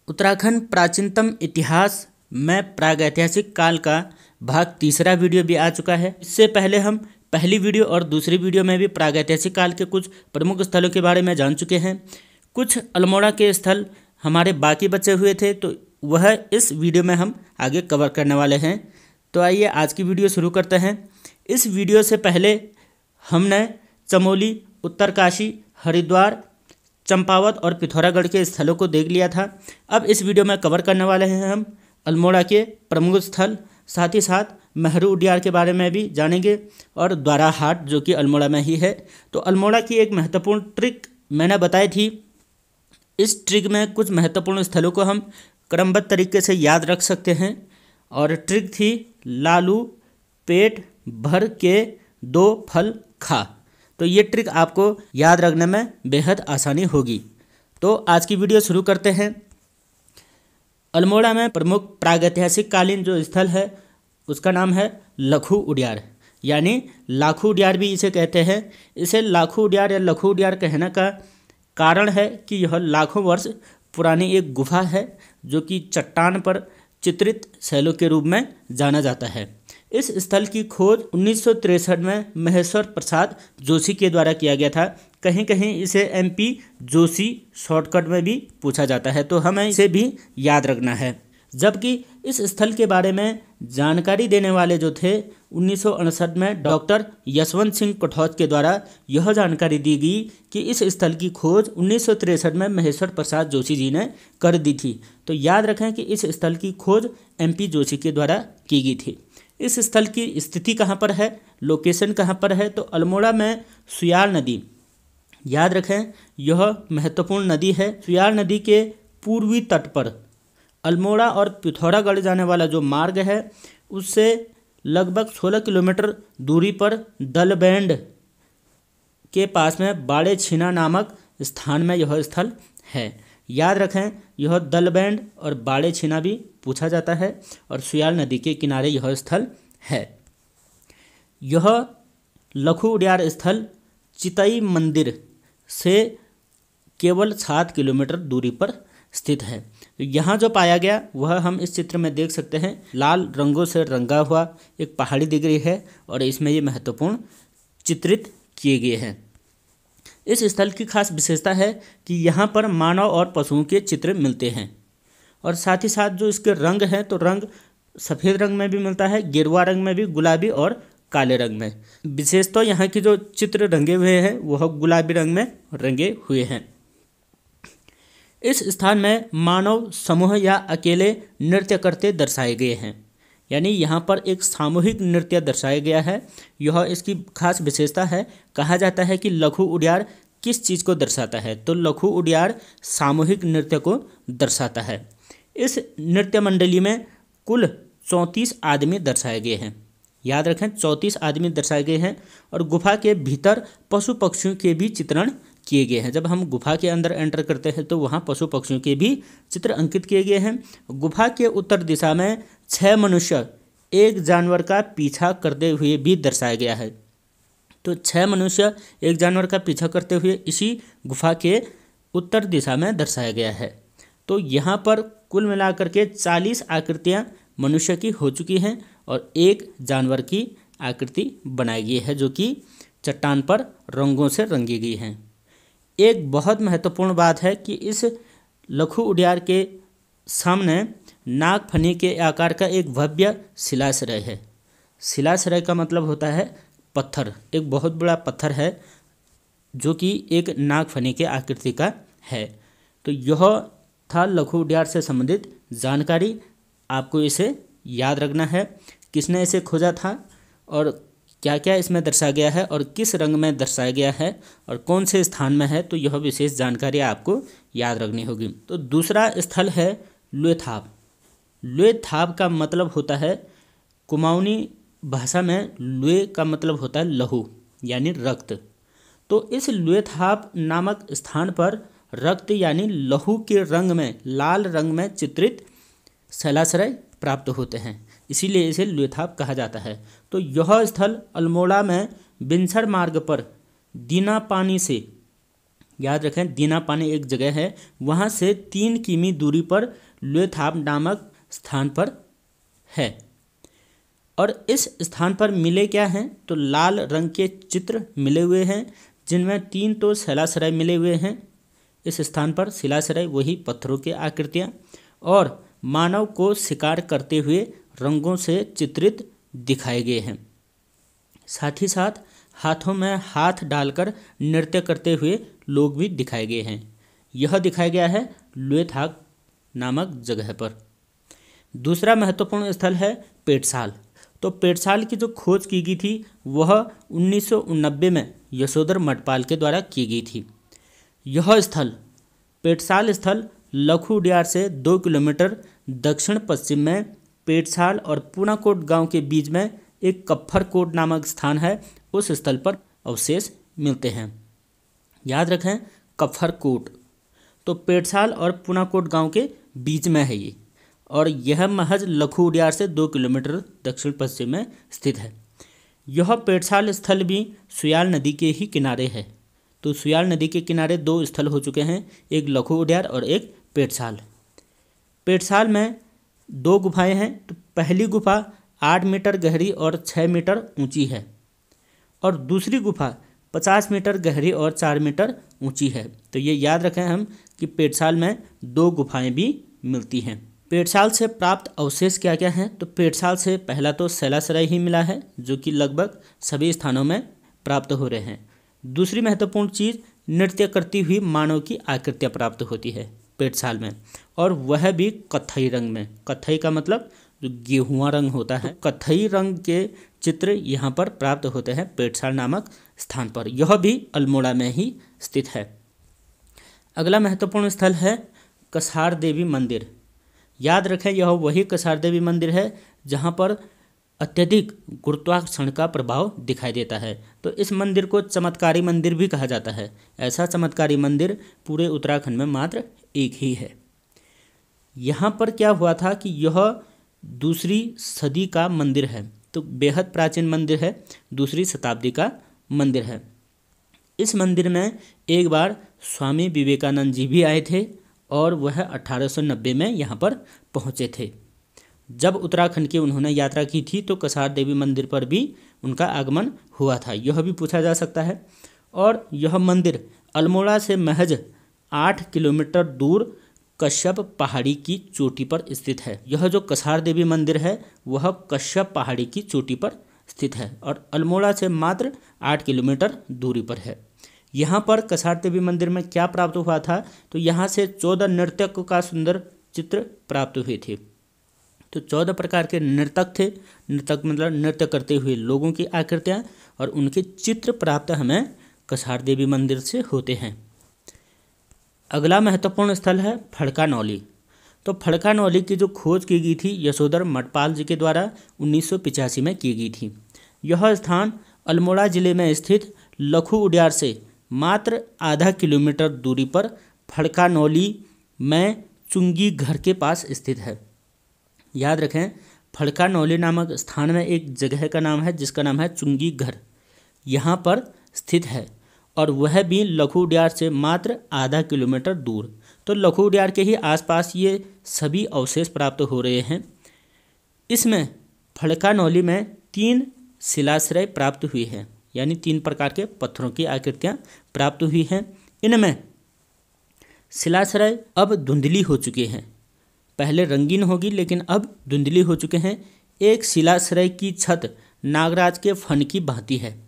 उत्तराखंड प्राचीनतम इतिहास में प्रागैतिहासिक काल का भाग तीसरा वीडियो भी आ चुका है। इससे पहले हम पहली वीडियो और दूसरी वीडियो में भी प्रागैतिहासिक काल के कुछ प्रमुख स्थलों के बारे में जान चुके हैं। कुछ अल्मोड़ा के स्थल हमारे बाकी बचे हुए थे, तो वह इस वीडियो में हम आगे कवर करने वाले हैं। तो आइए आज की वीडियो शुरू करते हैं। इस वीडियो से पहले हमने चमोली, उत्तरकाशी, हरिद्वार, चंपावत और पिथौरागढ़ के स्थलों को देख लिया था। अब इस वीडियो में कवर करने वाले हैं हम अल्मोड़ा के प्रमुख स्थल, साथ ही साथ मेहरू उडियार के बारे में भी जानेंगे और द्वारा हाट जो कि अल्मोड़ा में ही है। तो अल्मोड़ा की एक महत्वपूर्ण ट्रिक मैंने बताई थी। इस ट्रिक में कुछ महत्वपूर्ण स्थलों को हम क्रमबद्ध तरीके से याद रख सकते हैं और ट्रिक थी लालू पेट भर के 2 फल खा। तो ये ट्रिक आपको याद रखने में बेहद आसानी होगी। तो आज की वीडियो शुरू करते हैं। अल्मोड़ा में प्रमुख प्रागैतिहासिक कालीन जो स्थल है उसका नाम है लखू उडियार, यानी लाखू उडियार भी इसे कहते हैं। इसे लाखू उडियार या लखू उडियार कहने का कारण है कि यह लाखों वर्ष पुरानी एक गुफा है जो कि चट्टान पर चित्रित शैलों के रूप में जाना जाता है। इस स्थल की खोज 1963 में महेश्वर प्रसाद जोशी के द्वारा किया गया था। कहीं कहीं इसे MP जोशी शॉर्टकट में भी पूछा जाता है, तो हमें इसे भी याद रखना है। जबकि इस स्थल के बारे में जानकारी देने वाले जो थे 1968 में डॉक्टर यशवंत सिंह कठौत के द्वारा यह जानकारी दी गई कि इस स्थल की खोज 1963 में महेश्वर प्रसाद जोशी जी ने कर दी थी। तो याद रखें कि इस स्थल की खोज MP जोशी के द्वारा की गई थी। इस स्थल की स्थिति कहाँ पर है, लोकेशन कहाँ पर है, तो अल्मोड़ा में सुयाल नदी, याद रखें यह महत्वपूर्ण नदी है। सुयाल नदी के पूर्वी तट पर अल्मोड़ा और पिथौरागढ़ जाने वाला जो मार्ग है उससे लगभग 16 किलोमीटर दूरी पर दलबैंड के पास में बाड़े छीना नामक स्थान में यह स्थल है। याद रखें यह दलबैंड और बाड़े छीना भी पूछा जाता है और सुयाल नदी के किनारे यह स्थल है। यह लखू उडियार स्थल चितई मंदिर से केवल 7 किलोमीटर दूरी पर स्थित है। यहाँ जो पाया गया वह हम इस चित्र में देख सकते हैं। लाल रंगों से रंगा हुआ एक पहाड़ी दिख रही है और इसमें ये महत्वपूर्ण चित्रित किए गए हैं। इस स्थल की खास विशेषता है कि यहाँ पर मानव और पशुओं के चित्र मिलते हैं और साथ ही साथ जो इसके रंग हैं तो रंग सफ़ेद रंग में भी मिलता है, गेरुआ रंग में भी, गुलाबी और काले रंग में। विशेषतः यहाँ के जो चित्र रंगे हुए हैं वह गुलाबी रंग में रंगे हुए हैं। इस स्थान में मानव समूह या अकेले नृत्य करते दर्शाए गए हैं, यानी यहाँ पर एक सामूहिक नृत्य दर्शाया गया है। यह इसकी खास विशेषता है। कहा जाता है कि लखू उडियार किस चीज़ को दर्शाता है, तो लखू उडियार सामूहिक नृत्य को दर्शाता है। इस नृत्य मंडली में कुल 34 आदमी दर्शाए गए हैं। याद रखें 34 आदमी दर्शाए गए हैं और गुफा के भीतर पशु पक्षियों के भी चित्रण किए गए हैं। जब हम गुफा के अंदर एंटर करते हैं तो वहाँ पशु पक्षियों के भी चित्र अंकित किए गए हैं। गुफा के उत्तर दिशा में 6 मनुष्य एक जानवर का पीछा करते हुए भी दर्शाया गया है। तो 6 मनुष्य एक जानवर का पीछा करते हुए इसी गुफा के उत्तर दिशा में दर्शाया गया है। तो यहाँ पर कुल मिलाकर के 40 आकृतियाँ मनुष्य की हो चुकी हैं और एक जानवर की आकृति बनाई गई है जो कि चट्टान पर रंगों से रंगी गई है। एक बहुत महत्वपूर्ण बात है कि इस लखू उडियार के सामने नागफनी के आकार का एक भव्य शिलाश्रय है। शिलाश्रय का मतलब होता है पत्थर, एक बहुत बड़ा पत्थर है जो कि एक नागफनी के आकृति का है। तो यह था लखू उडियार से संबंधित जानकारी। आपको इसे याद रखना है, किसने इसे खोजा था और क्या क्या इसमें दर्शाया गया है और किस रंग में दर्शाया गया है और कौन से स्थान में है, तो यह विशेष जानकारी आपको याद रखनी होगी। तो दूसरा स्थल है लुएथाप। लुएथाप का मतलब होता है, कुमाऊनी भाषा में लुए का मतलब होता है लहू यानी रक्त। तो इस लुएथाप नामक स्थान पर रक्त यानी लहू के रंग में, लाल रंग में चित्रित शैलाश्रय प्राप्त होते हैं, इसीलिए इसे लुएथाप कहा जाता है। तो यह स्थल अल्मोड़ा में बिनसर मार्ग पर दीना पानी से याद रखें, दीनापानी एक जगह है, वहाँ से 3 किमी दूरी पर लुएथाप नामक स्थान पर है। और इस स्थान पर मिले क्या हैं, तो लाल रंग के चित्र मिले हुए हैं, जिनमें 3 तो शिलाश्रय मिले हुए हैं। इस स्थान पर शिलाश्रय वही पत्थरों की आकृतियाँ और मानव को शिकार करते हुए रंगों से चित्रित दिखाए गए हैं। साथ ही साथ हाथों में हाथ डालकर नृत्य करते हुए लोग भी दिखाए गए हैं। यह दिखाया गया है लुएथाप नामक जगह पर। दूसरा महत्वपूर्ण स्थल है पेटसाल। तो पेटसाल की जो खोज की गई थी वह 1990 में यशोधर मठपाल के द्वारा की गई थी। यह स्थल, पेटसाल स्थल, लखू उडियार से 2 किलोमीटर दक्षिण पश्चिम में पेटसाल और पूनाकोट गांव के बीच में एक कफ्फरकोट नामक स्थान है। उस स्थल पर अवशेष मिलते हैं। याद रखें, कफ्फरकोट। तो पेटसाल और पूनाकोट गांव के बीच में है ये, और यह महज लखू उडियार से 2 किलोमीटर दक्षिण पश्चिम में स्थित है। यह पेटसाल स्थल भी सुयाल नदी के ही किनारे है। तो सुयाल नदी के किनारे 2 स्थल हो चुके हैं, एक लखू उडियार और एक पेटसाल। पेटसाल में 2 गुफाएं हैं। तो पहली गुफा 8 मीटर गहरी और 6 मीटर ऊंची है, और दूसरी गुफा 50 मीटर गहरी और 4 मीटर ऊंची है। तो ये याद रखें हम कि पेटसाल में 2 गुफाएं भी मिलती हैं। पेटसाल से प्राप्त अवशेष क्या क्या हैं, तो पेटसाल से पहला तो शिलाश्रय ही मिला है, जो कि लगभग सभी स्थानों में प्राप्त हो रहे हैं। दूसरी महत्वपूर्ण चीज़, नृत्य करती हुई मानव की आकृतियाँ प्राप्त होती है पेटसाल में, और वह भी कत्थई रंग में। कत्थई का मतलब जो गेहुआ रंग होता है, कत्थई रंग के चित्र यहाँ पर प्राप्त होते हैं पेटसाल नामक स्थान पर। यह भी अल्मोड़ा में ही स्थित है। अगला महत्वपूर्ण स्थल है कसार देवी मंदिर। याद रखें, यह वही कसार देवी मंदिर है जहाँ पर अत्यधिक गुरुत्वाकर्षण का प्रभाव दिखाई देता है। तो इस मंदिर को चमत्कारी मंदिर भी कहा जाता है। ऐसा चमत्कारी मंदिर पूरे उत्तराखंड में मात्र एक ही है। यहाँ पर क्या हुआ था कि यह 2री सदी का मंदिर है, तो बेहद प्राचीन मंदिर है, 2री शताब्दी का मंदिर है। इस मंदिर में एक बार स्वामी विवेकानंद जी भी आए थे, और वह 1890 में यहाँ पर पहुँचे थे। जब उत्तराखंड की उन्होंने यात्रा की थी तो कसार देवी मंदिर पर भी उनका आगमन हुआ था, यह भी पूछा जा सकता है। और यह मंदिर अल्मोड़ा से महज 8 किलोमीटर दूर कश्यप पहाड़ी की चोटी पर स्थित है। यह जो कसार देवी मंदिर है वह कश्यप पहाड़ी की चोटी पर स्थित है और अल्मोड़ा से मात्र 8 किलोमीटर दूरी पर है। यहाँ पर कसार देवी मंदिर में क्या प्राप्त हुआ था, तो यहाँ से 14 नर्तकों का सुंदर चित्र प्राप्त हुए थे। तो 14 प्रकार के नर्तक थे। नर्तक मतलब नृत्य करते हुए लोगों की आकृतियाँ, और उनके चित्र प्राप्त हमें कसार देवी मंदिर से होते हैं। अगला महत्वपूर्ण स्थल है फड़कानौली। तो फड़कानौली की जो खोज की गई थी यशोधर मठपाल जी के द्वारा 1985 में की गई थी। यह स्थान अल्मोड़ा जिले में स्थित लखू उडियार से मात्र आधा किलोमीटर दूरी पर फड़कानौली में चुंगी घर के पास स्थित है। याद रखें, फड़कानौली नामक स्थान में एक जगह का नाम है जिसका नाम है चुंगी घर, यहाँ पर स्थित है, और वह भी लखू उडियार से मात्र आधा किलोमीटर दूर। तो लखू उडियार के ही आसपास ये सभी अवशेष प्राप्त हो रहे हैं। इसमें फड़कानौली में 3 शिलाश्रय प्राप्त हुई है, यानी 3 प्रकार के पत्थरों की आकृतियाँ प्राप्त हुई हैं। इनमें शिलाश्रय अब धुंधली हो चुके हैं, पहले रंगीन होगी लेकिन अब धुंधली हो चुके हैं। एक शिलाश्रय की छत नागराज के फन की भांति है,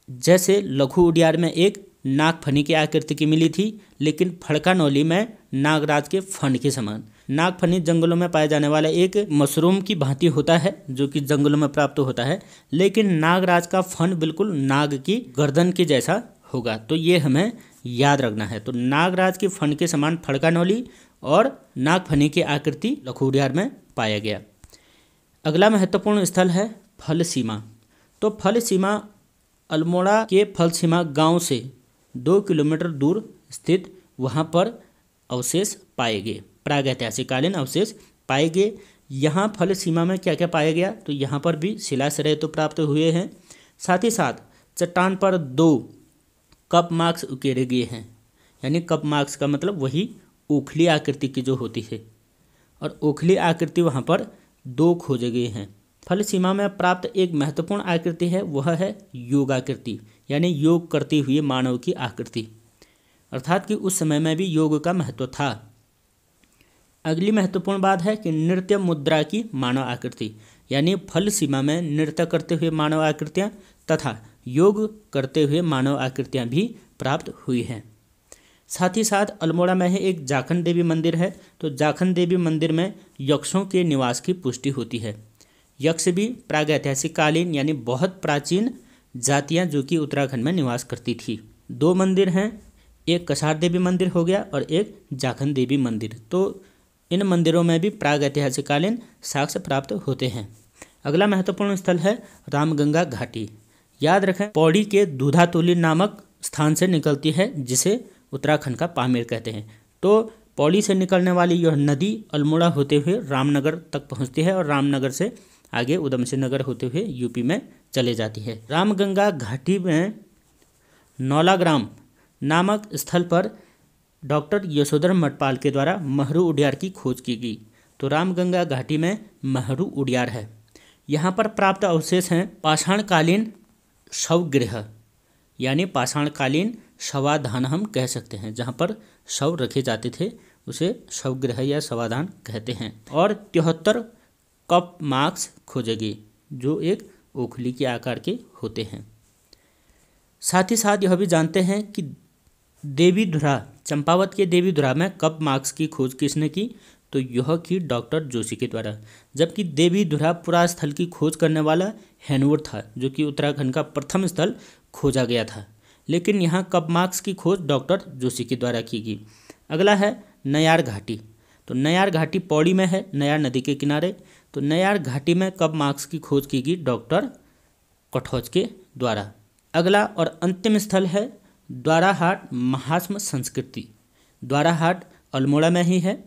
जैसे लखू उडियार में एक नागफनी की आकृति की मिली थी, लेकिन फड़कानौली में नागराज के फन के समान। नागफनी जंगलों में पाए जाने वाला एक मशरूम की भांति होता है जो कि जंगलों में प्राप्त होता है, लेकिन नागराज का फन बिल्कुल नाग की गर्दन के जैसा होगा। तो ये हमें याद रखना है। तो नागराज के फन के समान फड़कानौली और नागफनी की आकृति लखू उडियार में पाया गया। अगला महत्वपूर्ण स्थल है फलसीमा। तो फलसीमा अल्मोड़ा के फलसीमा गांव से 2 किलोमीटर दूर स्थित, वहां पर अवशेष पाए गए, प्रागैतिहासिककालीन अवशेष पाए गए। यहाँ फलसीमा में क्या क्या पाया गया, तो यहाँ पर भी शिलाश्रय तो प्राप्त हुए हैं, साथ ही साथ चट्टान पर 2 कप मार्क्स उकेरे गए हैं। यानी कप मार्क्स का मतलब वही ओखली आकृति की जो होती है, और ओखली आकृति वहाँ पर 2 खोजे गए हैं। फल सीमा में प्राप्त एक महत्वपूर्ण आकृति है, वह है योग आकृति, यानी योग करते हुए मानव की आकृति, अर्थात कि उस समय में भी योग का महत्व था। अगली महत्वपूर्ण बात है कि नृत्य मुद्रा की मानव आकृति, यानी फल सीमा में नृत्य करते हुए मानव आकृतियाँ तथा योग करते हुए मानव आकृतियाँ भी प्राप्त हुई हैं। साथ ही साथ अल्मोड़ा में है एक जाखन देवी मंदिर है, तो जाखन देवी मंदिर में यक्षों के निवास की पुष्टि होती है। यक्ष भी प्रागैतिहासिक कालीन यानी बहुत प्राचीन जातियां जो कि उत्तराखंड में निवास करती थी। 2 मंदिर हैं, एक कसार देवी मंदिर हो गया और एक जाखन देवी मंदिर। तो इन मंदिरों में भी प्रागैतिहासिक कालीन साक्ष्य प्राप्त होते हैं। अगला महत्वपूर्ण स्थल है रामगंगा घाटी। याद रखें, पौड़ी के दूधातोली नामक स्थान से निकलती है, जिसे उत्तराखंड का पामेर कहते हैं। तो पौड़ी से निकलने वाली यह नदी अल्मोड़ा होते हुए रामनगर तक पहुंचती है और रामनगर से आगे उधमसिंह नगर होते हुए यूपी में चले जाती है। रामगंगा घाटी में नौलाग्राम नामक स्थल पर डॉक्टर यशोधर मटपाल के द्वारा महरू उडियार की खोज की गई। तो रामगंगा घाटी में महरू उडियार है। यहाँ पर प्राप्त अवशेष हैं पाषाणकालीन शवगृह, यानी पाषाणकालीन शवाधान हम कह सकते हैं, जहाँ पर शव रखे जाते थे उसे शवगृह या शवाधान कहते हैं। और 73 कप मार्क्स खोजे गए जो एक ओखली के आकार के होते हैं। साथ ही साथ यह भी जानते हैं कि देवीधुरा, चंपावत के देवीधुरा में कप मार्क्स की खोज किसने की, तो यह की डॉक्टर जोशी के द्वारा। जबकि देवीधुरा पुरा स्थल की खोज करने वाला हैनवुड था, जो कि उत्तराखंड का प्रथम स्थल खोजा गया था, लेकिन यहाँ कप मार्क्स की खोज डॉक्टर जोशी के द्वारा की गई। अगला है नयार घाटी। तो नयार घाटी पौड़ी में है, नयार नदी के किनारे। तो नयार घाटी में कप मार्क्स की खोज की गई डॉक्टर कठौच के द्वारा। अगला और अंतिम स्थल है द्वाराहाट महास्म संस्कृति। द्वाराहाट अल्मोड़ा में ही है,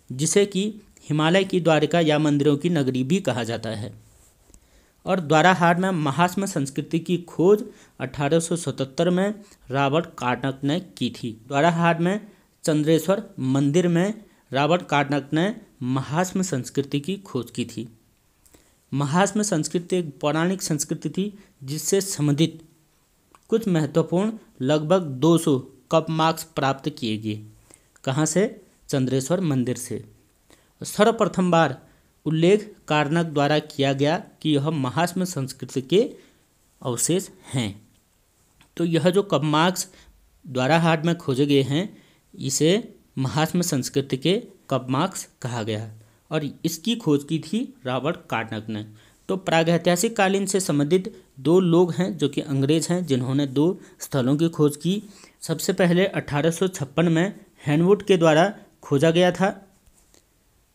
जिसे कि हिमालय की द्वारिका या मंदिरों की नगरी भी कहा जाता है। और द्वाराहाट में महास्म संस्कृति की खोज 1877 में रॉबर्ट कार्नक ने की थी। द्वाराहाट में चंद्रेश्वर मंदिर में रॉबर्ट कार्नक ने महास्म संस्कृति की खोज की थी। महास्म संस्कृति एक पौराणिक संस्कृति थी जिससे संबंधित कुछ महत्वपूर्ण लगभग 200 कप मार्क्स प्राप्त किए गए। कहाँ से? चंद्रेश्वर मंदिर से। सर्वप्रथम बार उल्लेख कार्नक द्वारा किया गया कि यह महास्म संस्कृति के अवशेष हैं। तो यह जो कप मार्क्स द्वाराहाट में खोजे गए हैं, इसे महास्म संस्कृति के कप मार्क्स कहा गया और इसकी खोज की थी रॉबर्ट कार्नक ने। तो प्रागैतिहासिक कालीन से संबंधित 2 लोग हैं जो कि अंग्रेज हैं, जिन्होंने 2 स्थलों की खोज की। सबसे पहले 1856 में हैनवुड के द्वारा खोजा गया था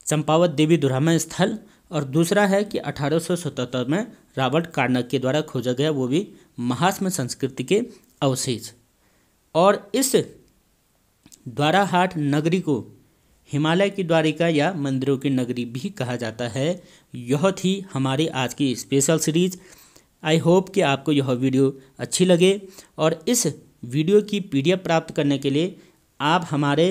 चंपावत देवीधुरा में स्थल, और दूसरा है कि 1877 में रॉबर्ट कार्नक के द्वारा खोजा गया, वो भी महास्म संस्कृति के अवशेष। और इस द्वाराहाट नगरी को हिमालय की द्वारिका या मंदिरों की नगरी भी कहा जाता है। यह थी हमारी आज की स्पेशल सीरीज। आई होप कि आपको यह वीडियो अच्छी लगे, और इस वीडियो की PDF प्राप्त करने के लिए आप हमारे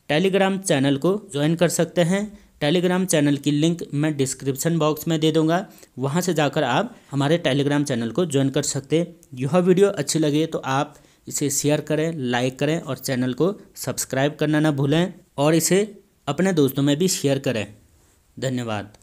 टेलीग्राम चैनल को ज्वाइन कर सकते हैं। टेलीग्राम चैनल की लिंक मैं डिस्क्रिप्शन बॉक्स में दे दूंगा, वहां से जाकर आप हमारे टेलीग्राम चैनल को ज्वाइन कर सकते हैं। यह वीडियो अच्छी लगे तो आप इसे शेयर करें, लाइक करें और चैनल को सब्सक्राइब करना ना भूलें, और इसे अपने दोस्तों में भी शेयर करें। धन्यवाद।